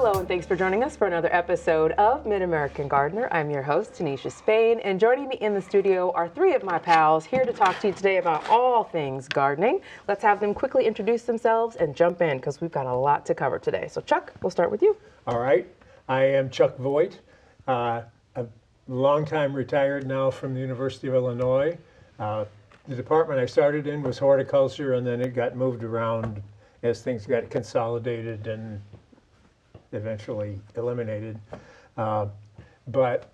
Hello, and thanks for joining us for another episode of Mid-American Gardener. I'm your host, Tanisha Spain, and joining me in the studio are three of my pals here to talk to you today about all things gardening. Let's have them quickly introduce themselves and jump in because we've got a lot to cover today. So Chuck, we'll start with you. All right. I am Chuck Voigt, a long time retired now from the University of Illinois. The department I started in was horticulture, and then it got moved around as things got consolidated and eventually eliminated. But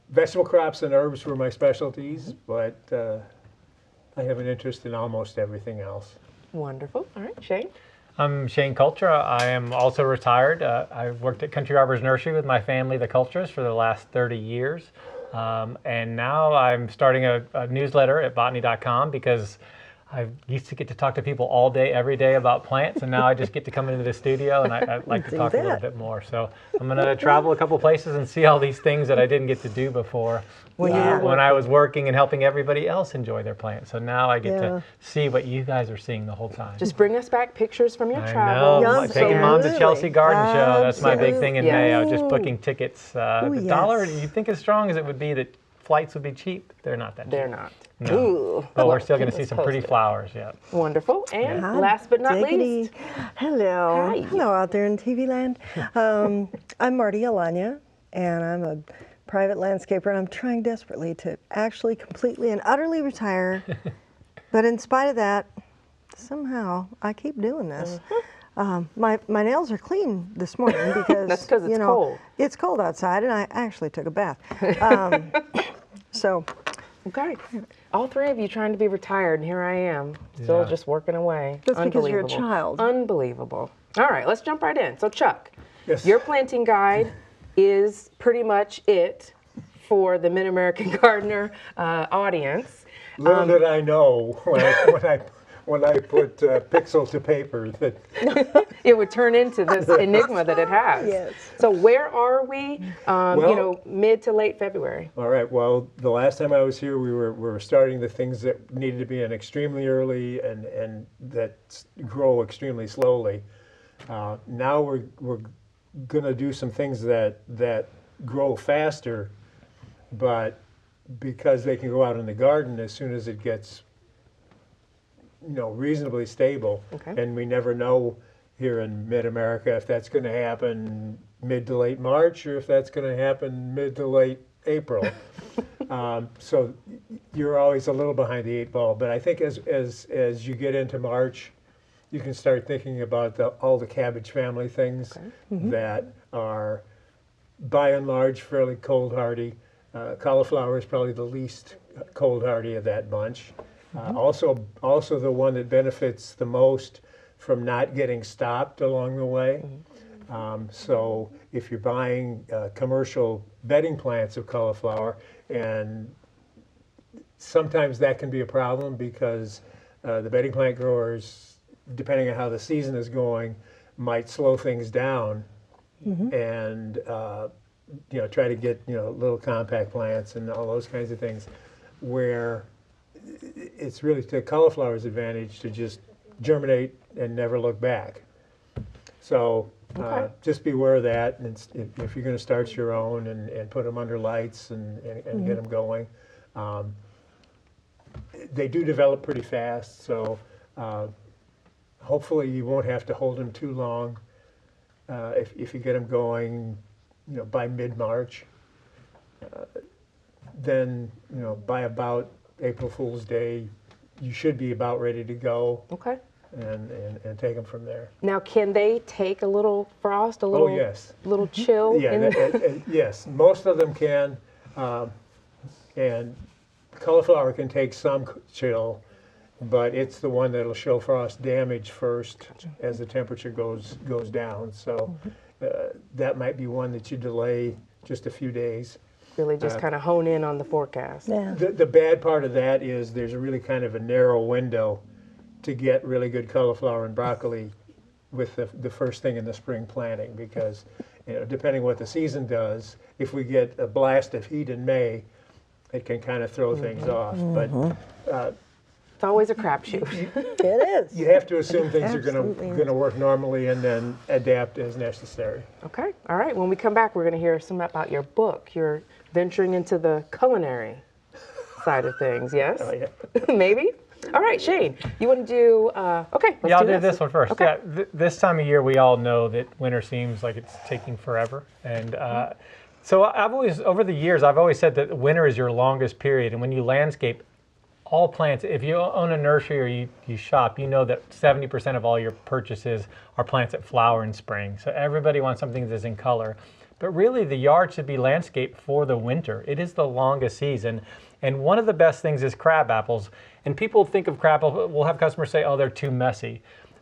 vegetable crops and herbs were my specialties, but I have an interest in almost everything else. Wonderful. All right, Shane. I'm Shane Culture. I am also retired. I worked at Country Arbors Nursery with my family, the Cultures, for the last 30 years. And now I'm starting a newsletter at botany.com because I used to get to talk to people all day, every day about plants, and now I just get to come into the studio and I'd like to talk a little bit more. So I'm going to travel a couple places and see all these things that I didn't get to do before when I was working and helping everybody else enjoy their plants. So now I get to see what you guys are seeing the whole time. Just bring us back pictures from your I travels. know. Taking Mom to Chelsea Garden Show. That's my big thing in May. I was just booking tickets. The dollar, you'd think as strong as it would be that flights would be cheap. They're not that cheap. They're not. No. Ooh. But we're still going to see some pretty flowers yet. Wonderful. And last but not least. Hello. Hi. Hello out there in TV land. I'm Marty, and I'm a private landscaper, and I'm trying desperately to actually completely and utterly retire. But in spite of that, somehow I keep doing this. My nails are clean this morning because that's because it's cold. It's cold outside, and I actually took a bath. Okay. All three of you trying to be retired, and here I am, still just working away. That's because you're a child. Unbelievable. All right, let's jump right in. So Chuck, Yes. your planting guide is pretty much it for the Mid-American Gardener audience. Little did I know when I put pixel to paper that it would turn into this enigma that it has. Yes. So where are we? Mid to late February. All right. Well, the last time I was here, we were starting the things that needed to be in extremely early and that grow extremely slowly. Now we're going to do some things that grow faster, but because they can go out in the garden as soon as it gets reasonably stable, and we never know here in mid-America if that's going to happen mid to late March or if that's going to happen mid to late April. So you're always a little behind the eight ball. But I think as you get into March, you can start thinking about all the cabbage family things that are, by and large, fairly cold hardy. Cauliflower is probably the least cold hardy of that bunch. Also the one that benefits the most from not getting stopped along the way. So if you're buying commercial bedding plants of cauliflower, and sometimes that can be a problem because the bedding plant growers, depending on how the season is going, might slow things down and try to get little compact plants and all those kinds of things, where it's really to cauliflower's advantage to just germinate and never look back. So just beware of that. And if you're going to start your own and put them under lights and get them going, they do develop pretty fast. So hopefully you won't have to hold them too long if you get them going, by mid-March. Then by about April Fool's Day, you should be about ready to go. Okay. And take them from there. Now, can they take a little frost, a little, little chill? Yeah, yes, most of them can, and cauliflower can take some chill, but it's the one that'll show frost damage first as the temperature goes down. So that might be one that you delay just a few days. Really just kind of hone in on the forecast. Yeah. The bad part of that is there's a really kind of a narrow window to get really good cauliflower and broccoli with the first thing in the spring planting, because depending what the season does, if we get a blast of heat in May, it can kind of throw things off. But It's always a crapshoot. It is. You have to assume things are Absolutely. going to work normally and then adapt as necessary. Okay, all right. When we come back, we're going to hear some about your book. You're venturing into the culinary side of things, yes? Oh, yeah. Maybe? All right, Shane, you want to do, okay, let's Yeah, I'll do do this one first. Okay. Yeah, this time of year, we all know that winter seems like it's taking forever. And so I've always, over the years, I've always said that winter is your longest period. And when you landscape, all plants, if you own a nursery or you shop, you know that 70% of all your purchases are plants that flower in spring. So everybody wants something that's in color. But really, the yard should be landscaped for the winter. It is the longest season. And one of the best things is crab apples. And people think of crab apples, we'll have customers say, oh, they're too messy.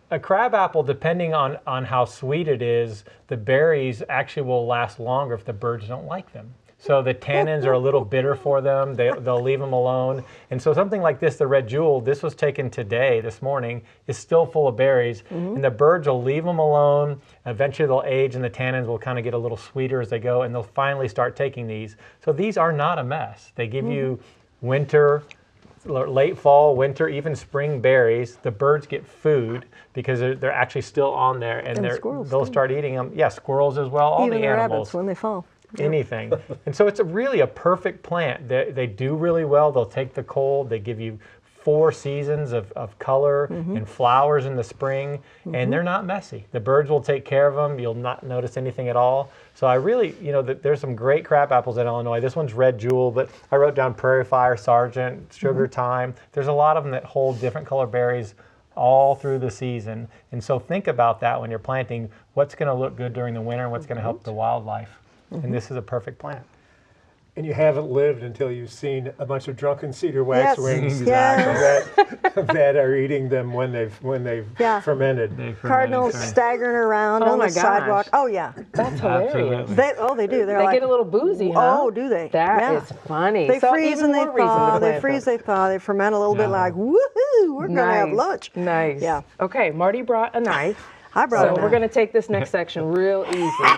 A crab apple, depending on how sweet it is, the berries actually will last longer if the birds don't like them. So the tannins are a little bitter for them. They'll leave them alone. And so something like this, the red jewel, this was taken today, this morning, is still full of berries. And the birds will leave them alone. Eventually they'll age and the tannins will kind of get a little sweeter as they go, and they'll finally start taking these. So these are not a mess. They give you winter, late fall, winter, even spring berries. The birds get food because they're actually still on there, and the squirrels they'll too. start eating them. Yeah, squirrels as well, all Even the the animals. rabbits when they fall. Anything. And so it's really a perfect plant. They do really well. They'll take the cold. They give you 4 seasons of color and flowers in the spring, and they're not messy. The birds will take care of them. You'll not notice anything at all. So I really, there's some great crab apples in Illinois. This one's Red Jewel, but I wrote down Prairie Fire, Sergeant, Sugar Thyme. There's a lot of them that hold different color berries all through the season. And so think about that when you're planting, what's going to look good during the winter and what's going to help the wildlife. And this is a perfect plant. And you haven't lived until you've seen a bunch of drunken cedar Yes, waxwings yes. that are eating them when they've Yeah. fermented. Cardinals staggering around Oh on my the gosh. sidewalk. Oh yeah, That's hilarious. Absolutely. they do. They're They like, get a little boozy, huh? oh, do they? That is Yeah. funny. They So freeze even and they more reason to thaw. They plant freeze, them. they thaw. They ferment a little bit. Yeah. Like woohoo, we're gonna have Nice. lunch. Nice. Yeah. Okay, Marty brought a knife. I brought So it. we're going to take this next section real easy.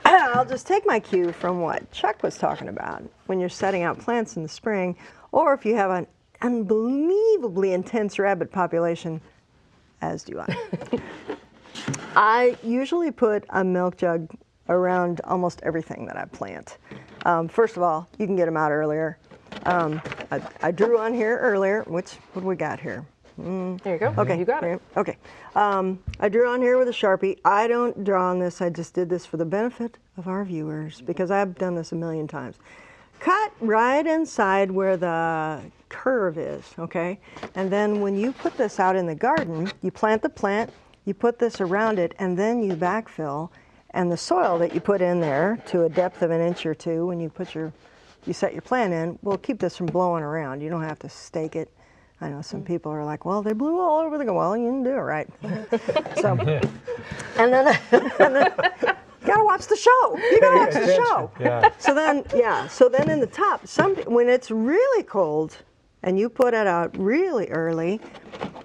I'll just take my cue from what Chuck was talking about when you're setting out plants in the spring, or if you have an unbelievably intense rabbit population, as do I. I usually put a milk jug around almost everything that I plant. First of all, you can get them out earlier. I drew on here earlier. What do we got here? There you go. Okay, You got it. Okay. I drew on here with a Sharpie. I don't draw on this. I just did this for the benefit of our viewers because I've done this a million times. Cut right inside where the curve is, okay? And then when you put this out in the garden, you plant the plant, you put this around it, and then you backfill. And the soil that you put in there to a depth of 1 inch or 2 when you set your plant in will keep this from blowing around. You don't have to stake it. I know some people are like, well, they blew all over the garden. Well, you didn't do it right. So, and then you gotta watch the show. You gotta watch the show. Yeah. So then in the top, when it's really cold and you put it out really early,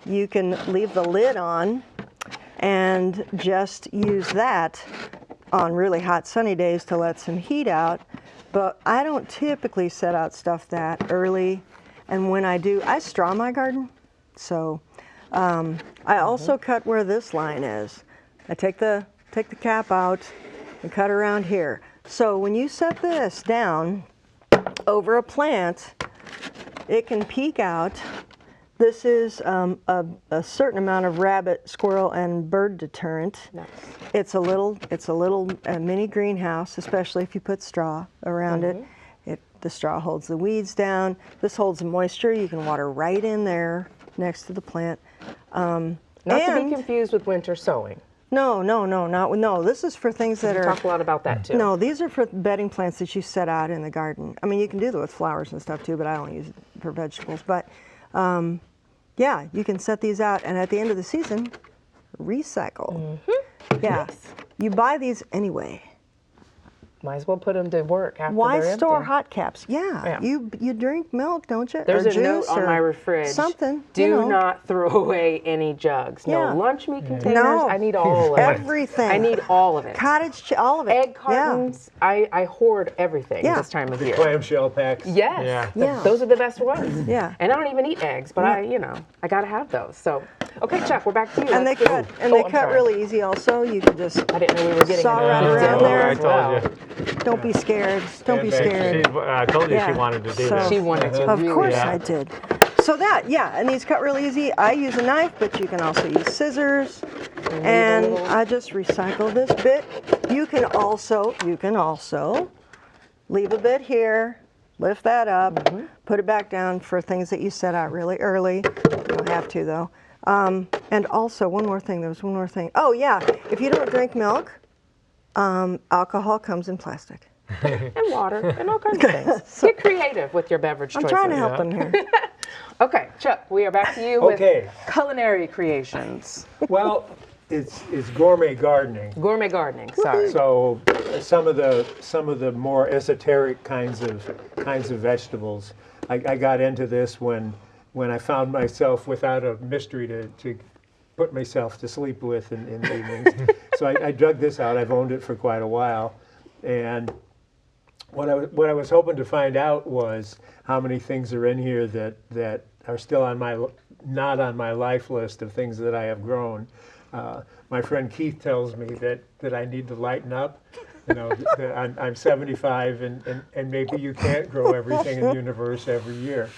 you can leave the lid on and just use that on really hot sunny days to let some heat out. But I don't typically set out stuff that early. And when I do, I straw my garden. So I also cut where this line is. I take the cap out and cut around here. So when you set this down over a plant, it can peek out. This is a certain amount of rabbit, squirrel, and bird deterrent. Nice. It's a little mini greenhouse, especially if you put straw around it. The straw holds the weeds down. This holds the moisture. You can water right in there next to the plant. Not to be confused with winter sowing. No. This is for things that We are. talk a lot about that too. No, these are for bedding plants that you set out in the garden. I mean, you can do that with flowers and stuff too, but I don't use it for vegetables. But yeah, you can set these out, and at the end of the season, recycle. Yeah, you buy these anyway. Might as well put them to work after Why they're store empty. hot caps? Yeah. You drink milk, don't you? There's or a note juice on or my fridge. Something. Do not throw away any jugs. Yeah. No lunch meat containers. No. I need all of it. Everything. I need all of it. All of it. Egg cartons. I hoard everything this time of year. Clamshell packs. Yes. Yeah. Those are the best ones. Yeah. And I don't even eat eggs, but I gotta have those. So, okay, Chuck, we're back to you. And they cut. And they cut really easy. Also, you can just I didn't know we were getting saw into right detail around there. I told you. don't be scared. Don't be scared. I told you Yeah. she wanted to do So- this. She wanted to. Of really course Yeah. I did. So and these cut real easy. I use a knife, but you can also use scissors. And I just recycle this bit. You can also leave a bit here, lift that up, put it back down for things that you set out really early. You don't have to though. And also one more thing. There was one more thing. Oh yeah, if you don't drink milk, alcohol comes in plastic. And water and all kinds of things. Get creative with your beverage choices. I'm trying to help them here. Okay, Chuck, we are back to you with culinary creations. Well, it's gourmet gardening. Gourmet gardening, sorry. So some of the more esoteric kinds of vegetables. I got into this when I found myself without a mystery to put myself to sleep with in the evenings. So I dug this out. I've owned it for quite a while, and what I was hoping to find out was how many things are in here that are still not on my life list of things that I have grown. My friend Keith tells me that I need to lighten up. You know, that I'm 75 and maybe you can't grow everything in the universe every year.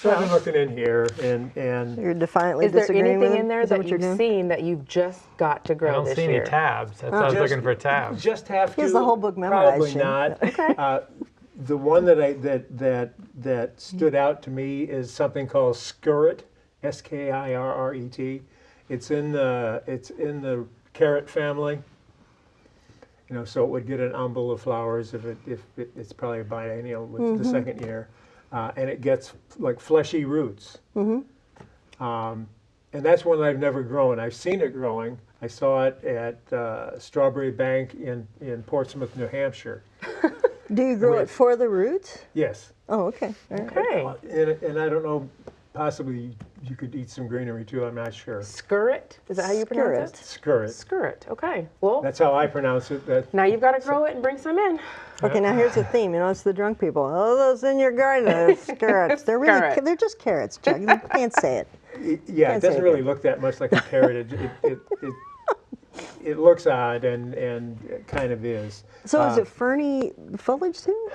So I've been looking in here and You're defiantly Is there disagreeing with anything him? in there Is that what you're you've doing? seen that you've just got to I grow don't this see year? any tabs. That's I was looking for tabs. just have to. He has the whole book memorized, Probably Shane. not. The one that stood out to me is something called skirret, Skirret. It's in the carrot family. You know, so it would get an umbel of flowers if it's probably a biennial with the second year, and it gets like fleshy roots. And that's one that I've never grown. I've seen it growing. I saw it at Strawberry Bank in Portsmouth, New Hampshire. Do you grow it for the roots? Yes. Oh, okay. All right. Okay. And I don't know, possibly you could eat some greenery too, I'm not sure. Skirret? Is that how you pronounce it? Skirret. Skirret. Okay. Well, That's how I pronounce it. now you've got to grow it and bring some in. Okay, now here's the theme. You know, it's the drunk people. Oh, those in your garden, those carrots. They're just carrots, Chuck. You can't say it. Yeah, Can't it say doesn't really look that much like a carrot. It looks odd and it kind of is. So is it ferny foliage too?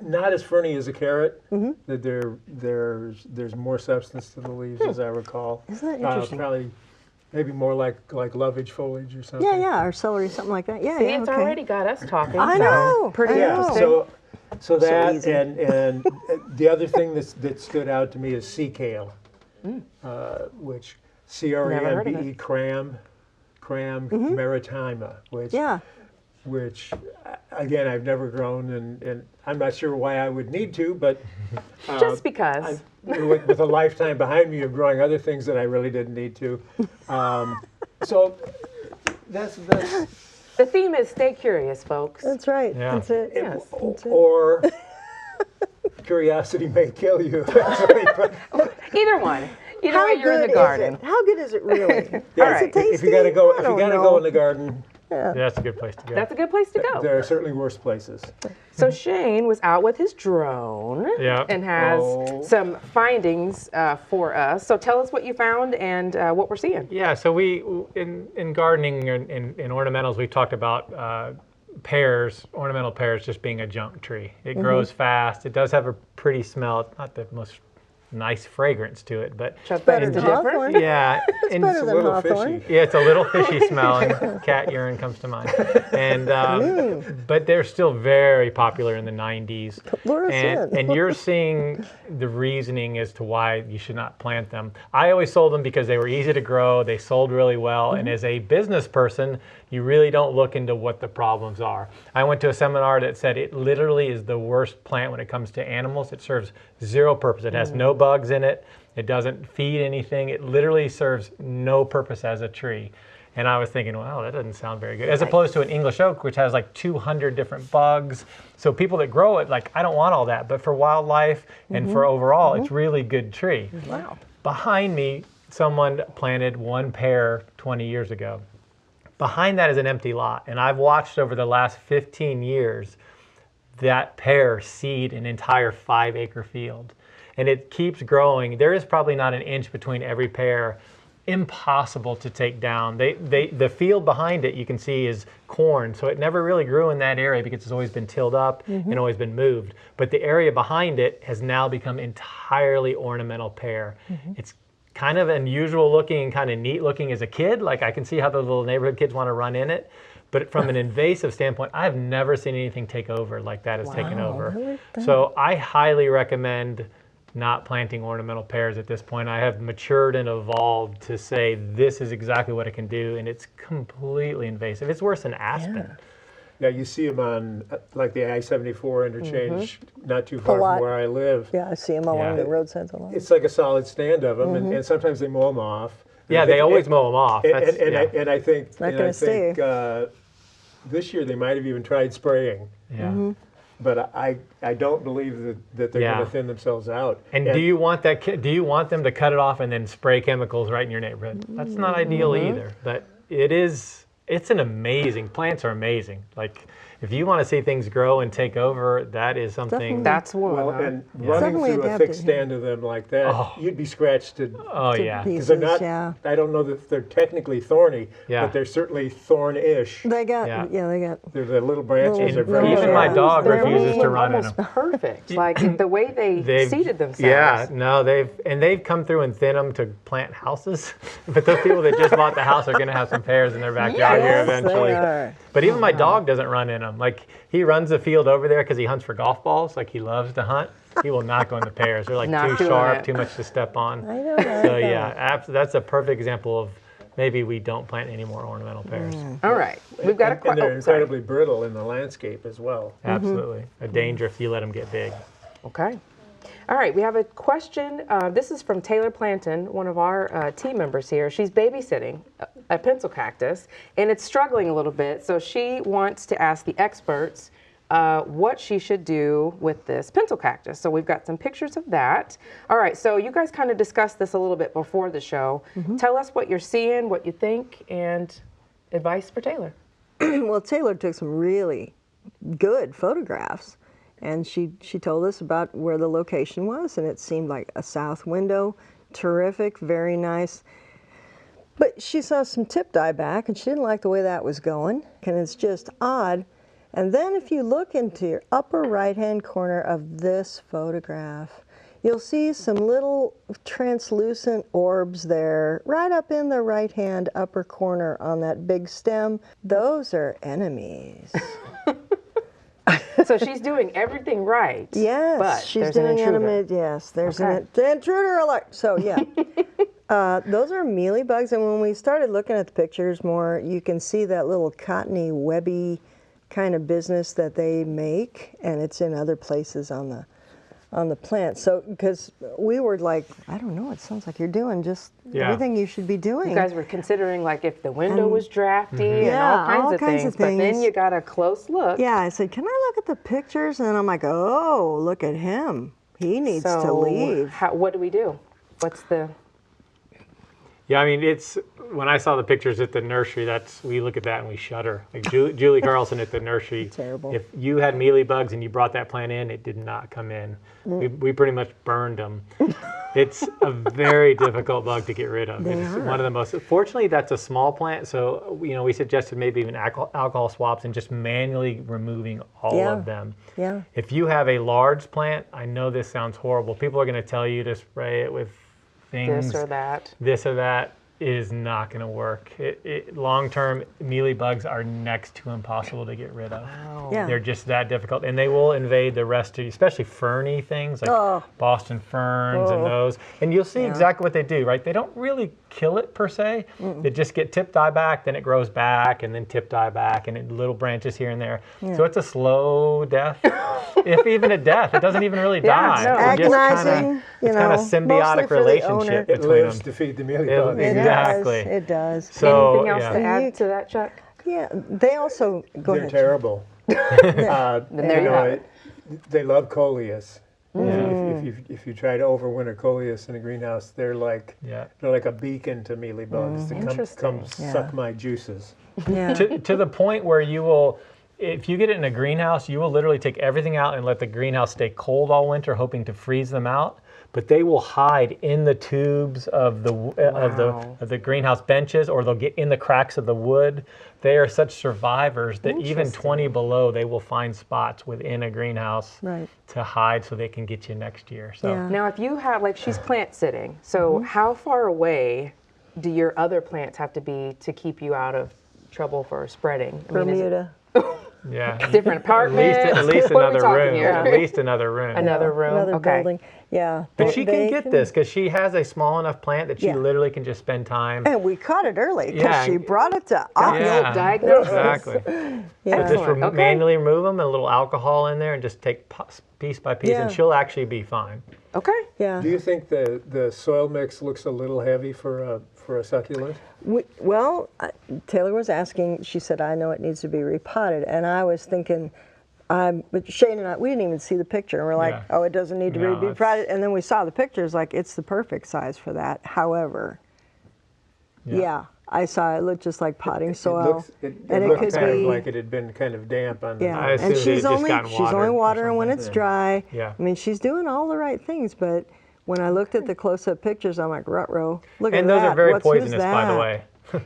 Not as ferny as a carrot. That there's more substance to the leaves, as I recall. Isn't that interesting? Probably, maybe more like lovage foliage or something. Yeah, or celery, something like that. Yeah, See, yeah, it's okay. already got us talking. I so know. Pretty I know. interesting. So that easy. and the other thing that stood out to me is sea kale, which Never heard of CREMBE, cram maritima, which again I've never grown and I'm not sure why I would need to, but Just because. with a lifetime behind me of growing other things that I really didn't need to. So that's The theme is stay curious, folks. That's right. Yeah. That's it. Yes. That's it. or curiosity may kill you. Either one. Either way, you're in the good garden. is it? How good is it really? Yeah, Is it tasty? if you gotta go, I don't know. go in the garden, Yeah, that's a good place to go. That's a good place to go. there are certainly worse places. So Shane was out with his drone Yeah. and has some findings for us. So tell us what you found and what we're seeing. Yeah, so we in gardening and in ornamentals, we've talked about ornamental pears just being a junk tree. It grows fast. It does have a pretty smell. It's not the most nice fragrance to it, but Chuck, Better that is than different. hawthorn. yeah, It's better a than little hawthorn. fishy. yeah, it's a little fishy smell, and cat urine comes to mind. And but they're still very popular in the 90s. Fluorescent. And you're seeing the reasoning as to why you should not plant them. I always sold them because they were easy to grow, they sold really well, and as a business person, you really don't look into what the problems are. I went to a seminar that said it literally is the worst plant when it comes to animals. It serves zero purpose. It has no bugs in it. It doesn't feed anything. It literally serves no purpose as a tree. And I was thinking, wow, that doesn't sound very good. As opposed to an English oak, which has like 200 different bugs. So people that grow it, like, I don't want all that. But for wildlife and for overall, it's really good tree. Wow. Behind me, someone planted one pear 20 years ago. Behind that is an empty lot. And I've watched over the last 15 years that pear seed an entire 5-acre field. And it keeps growing. There is probably not an inch between every pear. Impossible to take down. The field behind it, you can see, is corn, so it never really grew in that area because it's always been tilled up and always been moved. But the area behind it has now become entirely ornamental pear. It's kind of unusual looking and kind of neat looking as a kid. Like, I can see how the little neighborhood kids want to run in it. But from an invasive standpoint, I've never seen anything take over like that has taken over. So I highly recommend not planting ornamental pears at this point. I have matured and evolved to say this is exactly what it can do, and it's completely invasive. It's worse than aspen. Yeah, you see them on like the I-74 interchange, not too far from where I live. Yeah, I see them along the roadsides a lot. It's like a solid stand of them, and sometimes they mow them off. Yeah, they always mow them off. And I think, stay. This year they might have even tried spraying. Yeah. But I don't believe that they're going to thin themselves out. And do you want that? Do you want them to cut it off and then spray chemicals right in your neighborhood? That's not ideal either. But it's an amazing. Plants are amazing. Like, if you want to see things grow and take over, that is something. That's one. Well, and running through a thick stand of them like that, you'd be scratched to pieces, because they're not. I don't know that they're technically thorny, but they're certainly thorn-ish. They got, They're the little branches are very Even my dog refuses to run in almost them. perfect. Like the way they've seeded themselves. Yeah, no, they've come through and thin them to plant houses. But those people that just bought the house are going to have some pears in their backyard here eventually. They are. But even my dog doesn't run in them. Like, he runs the field over there because he hunts for golf balls. Like, he loves to hunt. He will not go in the pears. They're like too sharp, too much to step on. I know. So yeah, that's a perfect example of maybe we don't plant any more ornamental pears. All right, we've got a question. And they're incredibly brittle in the landscape as well. Absolutely, a danger if you let them get big. Okay. All right, we have a question. This is from Taylor Planton, one of our team members here. She's babysitting a pencil cactus, and it's struggling a little bit. So she wants to ask the experts what she should do with this pencil cactus. So we've got some pictures of that. All right, so you guys kind of discussed this a little bit before the show. Tell us what you're seeing, what you think, and advice for Taylor. Well, Taylor took some really good photographs. And she told us about where the location was, and it seemed like a south window. Terrific, very nice. But she saw some tip dieback, and she didn't like the way that was going, and it's just odd. And then if you look into your upper right-hand corner of this photograph, you'll see some little translucent orbs there, right up in the right-hand upper corner on that big stem. Those are enemies. So she's doing everything right. Yes, but she's doing enemies. Yes, there's an intruder alert. So yeah, those are mealybugs. And when we started looking at the pictures more, you can see that little cottony, webby kind of business that they make, and it's in other places on the plant. So because we were like, I don't know, it sounds like you're doing just everything you should be doing. You guys were considering like if the window was drafty and all kinds of things, but then you got a close look. Yeah, I said, can I look at the pictures? And I'm like, oh, look at him. He needs to leave. What do we do? What's the... Yeah, I mean, it's when I saw the pictures at the nursery, we look at that and we shudder. Like Julie Carlson at the nursery, terrible. If you had mealybugs and you brought that plant in, it did not come in. We pretty much burned them. It's a very difficult bug to get rid of. It's one of the most. Fortunately, that's a small plant, so we suggested maybe even alcohol swabs and just manually removing all of them. Yeah. If you have a large plant, I know this sounds horrible. People are going to tell you to spray it with things, this or that is not going to work. Long-term, mealybugs are next to impossible to get rid of. Wow. Yeah. They're just that difficult, and they will invade the rest of you, especially ferny things like Boston ferns and those. And you'll see exactly what they do, right? They don't really kill it per se. They just get tip die back, then it grows back, and then tip die back, and little branches here and there. So it's a slow death. If even a death, it doesn't even really die. No. Agonizing, it's kind of symbiotic relationship It between lives them. to feed the mealybug. Exactly. It does. So, Anything else yeah. to add to that, Chuck? Yeah, they also go They're ahead. terrible. Then there you have it. They love coleus. Yeah. If you try to overwinter coleus in a greenhouse, they're like a beacon to mealybugs. They come suck my juices. Yeah. To the point where you will, if you get it in a greenhouse, you will literally take everything out and let the greenhouse stay cold all winter, hoping to freeze them out. But they will hide in the tubes of the of the greenhouse benches, or they'll get in the cracks of the wood. They are such survivors that even 20 below, they will find spots within a greenhouse to hide so they can get you next year. So Now, if you have, like, she's plant sitting, so how far away do your other plants have to be to keep you out of trouble for spreading? I mean, is it Bermuda. yeah, different apartments? at least What are we another talking room. here? At least another room. Another room. Another Okay. building. Yeah. But she can They get this because she has a small enough plant that she Yeah. literally can just spend time. And we caught it early because Yeah. she brought it to Got us. the old diagnosis. Exactly. Yeah. So just Excellent. Okay. manually remove them, and a little alcohol in there, and just take piece by piece, Yeah. and she'll actually be fine. Okay. Yeah. Do you think the soil mix looks a little heavy for a succulent? Taylor was asking, she said, I know it needs to be repotted. And I was thinking, but Shane and I, we didn't even see the picture. And we're like, Yeah. oh, it doesn't need to No, be repotted. And then we saw the pictures, like, it's the perfect size for that. However, yeah, I saw it looked just like potting soil. It and looked could kind be, of like it had been kind of damp on the yeah. I assumed And it had she's just only gotten watered or watering when something. it's dry. Yeah. I mean, she's doing all the right things, but when I looked at the close-up pictures, I'm like, ruh-roh, look at And that. those are very Who's poisonous, by the that? way.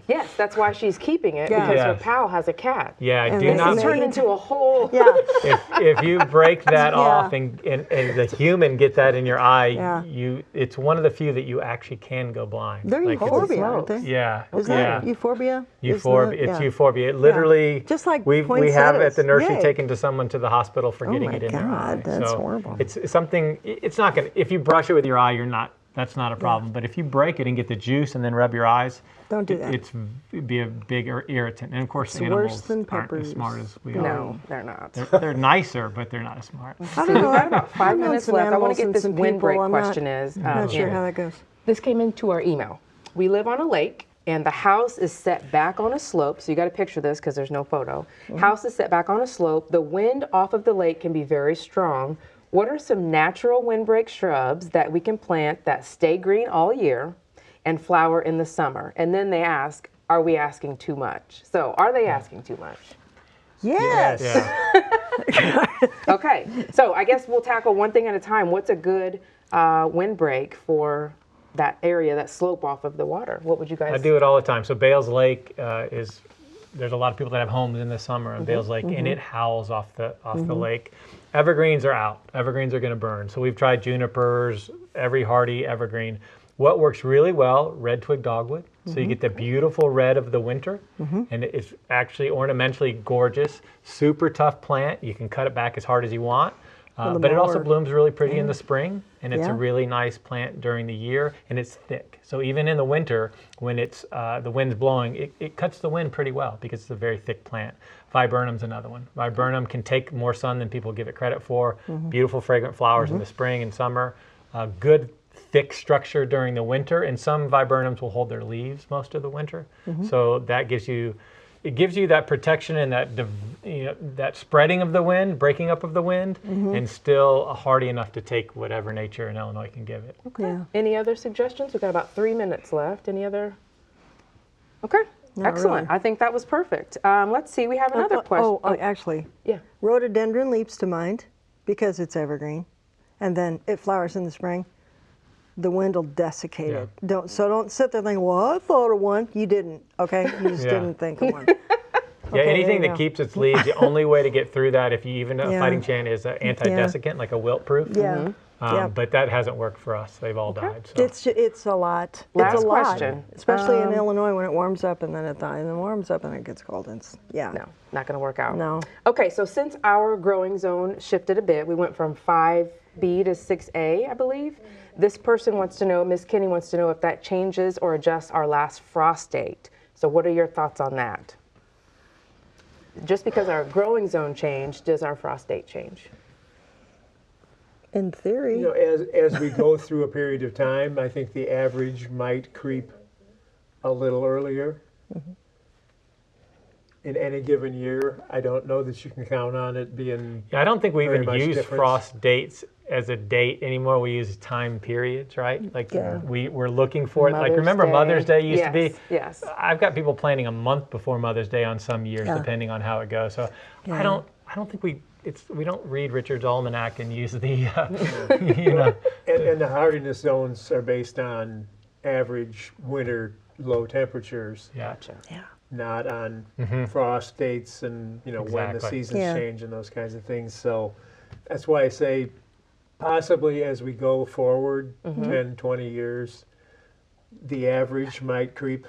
Yes, that's why she's keeping it, Yeah. because her Yes. pal has a cat. Yeah, And do they- not. and It's turned into a whole... Yeah. If you break that Yeah. off and the human get that in your eye, Yeah. it's one of the few that you actually can go blind. They're Like, it's- euphorbia, aren't they? Yeah. Is yeah. that euphorbia? Euphorbia. Isn't It's it? Yeah. euphorbia. It literally, Just like we have at the poinsettias. nursery Yay. taken to someone to the hospital for getting my it in their eye. God, that's so horrible. It's something. It's not gonna. If you brush it with your eye, you're not. That's not a problem. But if you break it and get the juice and then rub your eyes, Don't do that. it'd be a big irritant. And of course, It's animals worse than aren't as peppers. smart as we are. No, they're not. They're nicer, but they're not as smart. I don't know. We've got about 5 I've known minutes some left. I want animals to get and this some windbreak people. I'm question is. not sure in. how that goes. This came into our email. We live on a lake, and the house is set back on a slope. So you got to picture this because there's no photo. House is set back on a slope. The wind off of the lake can be very strong. What are some natural windbreak shrubs that we can plant that stay green all year and flower in the summer? And then they ask, are we asking too much? So are they asking too much? Yes. Yeah. Okay, so I guess we'll tackle one thing at a time. What's a good windbreak for that area, that slope off of the water? What would you guys? I do it all the time. So Bales Lake there's a lot of people that have homes in the summer on Bales Lake, and it howls off the lake. Evergreens are out. Evergreens are going to burn. So we've tried junipers, every hardy evergreen. What works really well, red twig dogwood. So you get the beautiful red of the winter, and it's actually ornamentally gorgeous. Super tough plant. You can cut it back as hard as you want. But it also mower. blooms really pretty in the spring, and it's Yeah. a really nice plant during the year, and it's thick. So even in the winter, when it's the wind's blowing, it cuts the wind pretty well because it's a very thick plant. Viburnum's another one. Viburnum can take more sun than people give it credit for. Beautiful fragrant flowers in the spring and summer. Good thick structure during the winter, and some viburnums will hold their leaves most of the winter. So that gives you that protection and that spreading of the wind, breaking up of the wind, and still hardy enough to take whatever nature in Illinois can give it. Okay. Yeah. Any other suggestions? We've got about 3 minutes left. Any other? Okay. Not Excellent. really. I think that was perfect. Let's see. We have another question. Actually, Yeah. rhododendron leaps to mind because it's evergreen, and then it flowers in the spring. The wind will desiccate Yeah. it. Don't sit there thinking, "Well, I thought of one." You didn't. Okay, you just Yeah. didn't think of one. Yeah, Okay, anything there you that go. keeps its leaves, the only way to get through that, if you even know Yeah. fighting chant, is an anti-desiccant, like a wilt proof. Yeah. Yeah. But that hasn't worked for us. They've all died. So. It's a lot. Last it's a lot, question. especially in Illinois when it warms up and then it dies, and then warms up and it gets cold. Yeah. No, not going to work out. No. Okay, so since our growing zone shifted a bit, we went from 5B to 6A, I believe. This person wants to know, Ms. Kinney wants to know if that changes or adjusts our last frost date. So what are your thoughts on that? Just because our growing zone changed, does our frost date change? In theory. You know, as we go through a period of time, I think the average might creep a little earlier. In any given year, I don't know that you can count on it being. Yeah, I don't think we very even much use difference. frost dates as a date anymore. We use time periods, right? Like Yeah. we're looking for it. Like Mother's remember Day. Mother's Day used to be? Yes, yes. I've got people planning a month before Mother's Day on some years, Yeah. depending on how it goes. So Yeah. I don't think we don't read Richard's Almanac and use the you know. And the hardiness zones are based on average winter low temperatures, Yeah. Yeah. not on frost dates and when the Exactly. seasons Yeah. change and those kinds of things. So that's why I say possibly as we go forward 10, 20 years, the average might creep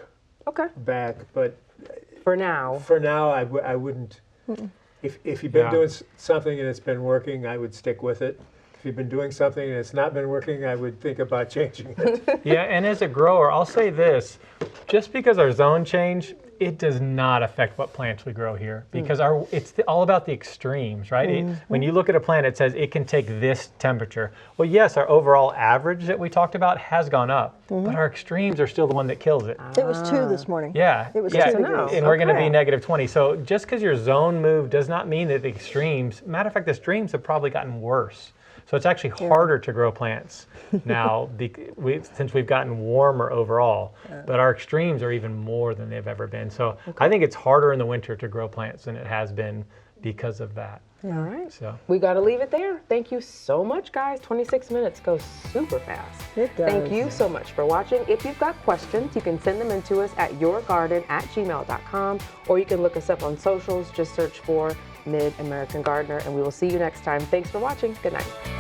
Okay. back. But For now. for now, I wouldn't. If you've been Yeah. doing something and it's been working, I would stick with it. If you've been doing something and it's not been working, I would think about changing it. Yeah, and as a grower, I'll say this, just because our zone changed, it does not affect what plants we grow here because it's all about the extremes, right? When you look at a plant, it says it can take this temperature. Well, yes, our overall average that we talked about has gone up, but our extremes are still the one that kills it. It was 2 this morning. Yeah, It was yeah, 2 Good to know. degrees. and we're going to Okay. be negative 20. So just because your zone moved does not mean that the extremes, matter of fact, the extremes have probably gotten worse. So it's actually harder to grow plants now since we've gotten warmer overall. But our extremes are even more than they've ever been. So I think it's harder in the winter to grow plants than it has been because of that. All right. So We got to leave it there. Thank you so much, guys. 26 minutes goes super fast. It does. Thank you so much for watching. If you've got questions, you can send them in to us at yourgarden@gmail.com, or you can look us up on socials. Just search for Mid-American Gardener, and we will see you next time. Thanks for watching. Good night.